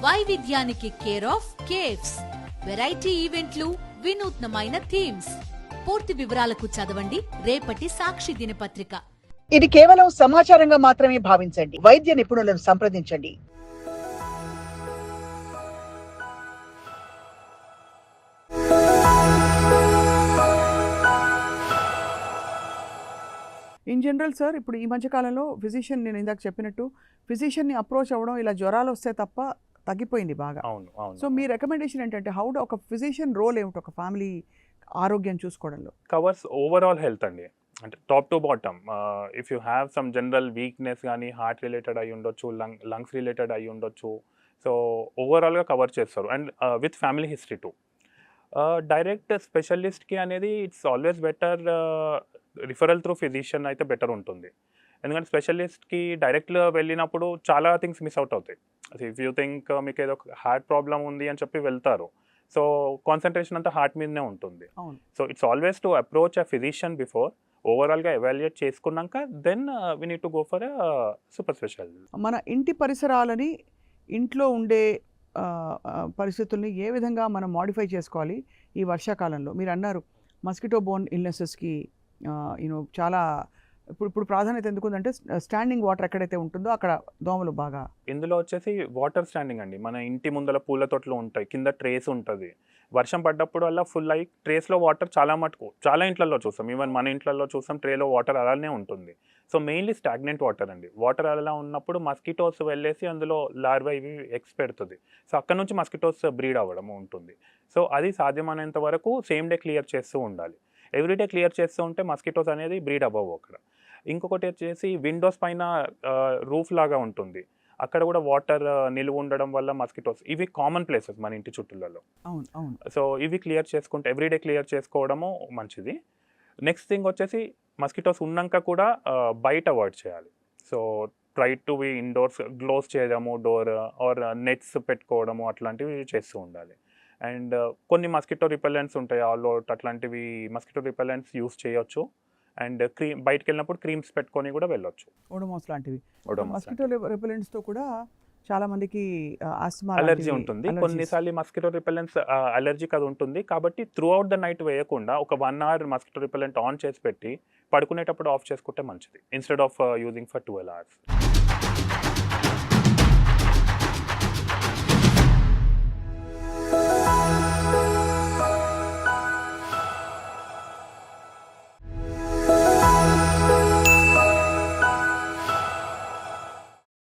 వైవిధ్యానికి care of caves. Variety ఈవెంట్లు, వినూత్నమైన థీమ్స్. పూర్తి వివరాలకు చదవండి రేపటి సాక్షి దినపత్రిక. ఇది కేవలం సమాచారంగా మాత్రమే భావించండి. వైద్య నిపుణులను సంప్రదించండి. ఇన్ జనరల్ సార్, ఇప్పుడు ఈ మధ్యకాలంలో ఫిజిషియన్, నేను ఇందాక చెప్పినట్టు ఫిజిషియన్ని అప్రోచ్ అవ్వడం, ఇలా జ్వరాలు వస్తే తప్ప తగ్గిపోయింది బాగా. సో మీ రికమెండేషన్ ఏంటంటే, హౌ డు ఒక ఫిజిషియన్ రోల్ ఏమిటి ఒక ఫ్యామిలీ ఆరోగ్యం చూసుకోవడంలో? కవర్స్ ఓవరాల్ హెల్త్ అండి, అంటే top to bottom. If you have some general weakness కానీ హార్ట్ రిలేటెడ్ అయి ఉండొచ్చు, లంగ్స్ రిలేటెడ్ అయి ఉండొచ్చు, సో ఓవరాల్గా కవర్ చేస్తారు. And with family history too. Direct స్పెషలిస్ట్కి అనేది it's always better, referral through physician అయితే బెటర్ ఉంటుంది. ఎందుకంటే స్పెషలిస్ట్కి డైరెక్ట్గా వెళ్ళినప్పుడు చాలా థింగ్స్ మిస్ అవుట్ అవుతాయి. ఇఫ్ యూ థింక్ మీకు ఏదో హార్ట్ ప్రాబ్లం ఉంది అని చెప్పి వెళ్తారు, సో కాన్సన్ట్రేషన్ అంతా హార్ట్ మీదనే ఉంటుంది. So it's always to approach a physician before, ఓవరాల్గా ఎవాల్యుయేట్ చేసుకున్నాక then we need to go for a super special. మన ఇంటి పరిసరాలని, ఇంట్లో ఉండే పరిస్థితుల్ని ఏ విధంగా మనం మాడిఫై చేసుకోవాలి ఈ వర్షాకాలంలో? మీరు అన్నారు మస్కిటో బోర్న్ ఇల్నెసెస్కి చాలా ఇప్పుడు ప్రాధాన్యత ఎందుకుందంటే, స్టాండింగ్ వాటర్ ఎక్కడైతే ఉంటుందో అక్కడ దోమలు బాగా. ఇందులో వచ్చేసి వాటర్ స్టాండింగ్ అండి. మన ఇంటి ముందర పూల తోటలు ఉంటాయి, కింద ట్రేస్ ఉంటుంది. వర్షం పడ్డప్పుడు వల్ల ఫుల్ అయ్యి ట్రేస్లో వాటర్ చాలా మటుకు చాలా ఇంట్లలో చూస్తాం, ఈవెన్ మన ఇంట్లలో చూస్తాం, ట్రేలో వాటర్ అలానే ఉంటుంది. సో మెయిన్లీ స్టాగ్నెంట్ వాటర్ అండి. వాటర్ అలా ఉన్నప్పుడు మస్కిటోస్ వెళ్ళేసి అందులో లార్వా ఇవి ఎగ్స్ పెడుతుంది. సో అక్కడ నుంచి మస్కిటోస్ బ్రీడ్ అవ్వడం ఉంటుంది. సో అది సాధ్యమైనంత వరకు సేమ్ డే క్లియర్ చేస్తూ ఉండాలి. ఎవ్రీడే క్లియర్ చేస్తూ ఉంటే మస్కిటోస్ అనేది బ్రీడ్ అవ్వవు అక్కడ. ఇంకొకటి వచ్చేసి విండోస్ పైన రూఫ్ లాగా ఉంటుంది, అక్కడ కూడా వాటర్ నిలువ ఉండడం వల్ల మస్కిటోస్, ఇవి కామన్ ప్లేసెస్ మన ఇంటి చుట్టూలలో. సో ఇవి క్లియర్ చేసుకుంటే ఎవ్రీడే క్లియర్ చేసుకోవడము మంచిది. నెక్స్ట్ థింగ్ వచ్చేసి మస్కిటోస్ ఉన్నాక కూడా బయట అవాయిడ్ చేయాలి. So try to be indoors, close చేయడము డోర్ ఆర్ నెట్స్ పెట్టుకోవడము అట్లాంటివి చేస్తూ ఉండాలి. అండ్ కొన్ని మస్కిటో రిపెలెంట్స్ ఉంటాయి, ఆల్ అవుట్ అట్లాంటివి మస్కిటో రిపెలెంట్స్ యూస్ చేయొచ్చు. అండ్ బయటకు వెళ్ళినప్పుడు క్రీమ్స్ పెట్టుకొని కూడా వెళ్ళొచ్చు. ఓడోమాస్ లాంటివి. మస్కిటో రిపెలెంట్స్తో కూడా చాలా మందికి ఆస్మా అలర్జీ ఉంటుంది. కొన్నిసార్లు మస్కిటో రిపెలెంట్స్ అలర్జీకి అది ఉంటుంది, కాబట్టి త్రూ అవుట్ ద నైట్ వేయకుండా ఒక 1 hour మస్కిటో రిపెలెంట్ ఆన్ చేసి పెట్టి పడుకునేటప్పుడు ఆఫ్ చేసుకుంటే మంచిది, instead of using for 12 hours.